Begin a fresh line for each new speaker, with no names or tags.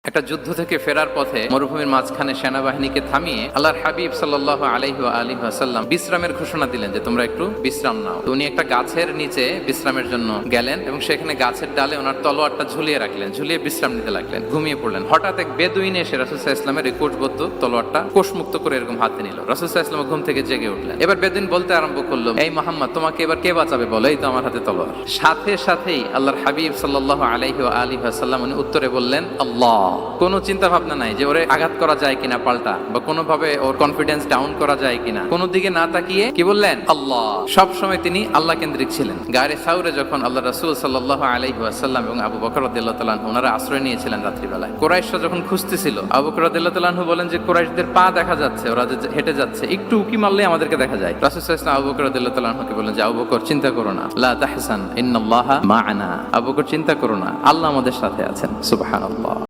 একটা যুদ্ধ থেকে ফেরার পথে মরুভূমির মাঝখানে সেনাবাহিনীকে থামিয়ে আল্লাহর হাবিব সাল্লাল্লাহু আলাইহি ওয়া আলিহি ওয়াসাল্লাম বিশ্রামের ঘোষণা দিলেন যে তোমরা একটু বিশ্রাম নাও। তো উনি একটা গাছের নিচে বিশ্রামের জন্য গেলেন এবং সেখানে গাছের ডালে ওনার তলোয়ারটা ঝুলিয়ে রাখলেন, ঝুলিয়ে বিশ্রাম নিতে লাগলেন, ঘুমিয়ে পড়লেন। হঠাৎ এক বেদুইন এসে রাসূল সাল্লাল্লাহু আলাইহি ওয়াসাল্লামের এই কোষবদ্ধ তলোয়ারটা কোষমুক্ত করে এরকম হাতে নিল। রাসূল সাল্লাল্লাহু আলাইহি ওয়াসাল্লাম ঘুম থেকে জেগে উঠলেন। এবার বেদুইন বলতে আরম্ভ করলো, এই মুহাম্মদ, তোমাকে এবার কে বাঁচাবে বলো, এই তো আমার হাতে তলোয়ার। সাথে সাথেই আল্লাহর হাবিব সাল্লাল্লাহু আলাইহি ওয়া আলিহি ওয়াসাল্লাম উনি উত্তরে বললেন আল্লাহ। কোনো চিন্তা ভাবনা নাই যে ওরে আঘাত করা যায় কিনা পাল্টা, বা কোনোভাবে ওর কনফিডেন্স ডাউন করা যায় কিনা, কোনো দিকে না তাকিয়ে কি বললেন? আল্লাহ। সব সময় তিনি আল্লাহ কেন্দ্রিক ছিলেন। গায়ে সাউরে যখন আল্লাহ রাসূল সাল্লাল্লাহু আলাইহি ওয়াসাল্লাম এবং আবু বকর রাদিয়াল্লাহু তাআলা আনহু ওনারা আশ্রয় নিয়েছিলেন রাত্রিবেলায়, কুরাইশরা যখন খুঁজতেছিল, আবু বকর রাদিয়াল্লাহু তাআলা আনহু বলেন যে কুরাইশদের পা দেখা যাচ্ছে, ওরা যে হেঁটে যাচ্ছে, একটু উকি মারলে আমাদেরকে দেখা যায়। রাসূল সাল্লাল্লাহু আলাইহি ওয়াসাল্লাম আবু বকর রাদিয়াল্লাহু তাআলা আনহুকে বলেন যে আবু বকর, চিন্তা করো না, লা তাহসান ইন্নাল্লাহা মা'ানা। আবু বকর, চিন্তা করো না, আল্লাহ আমাদের সাথে আছেন। সুবহানাল্লাহ।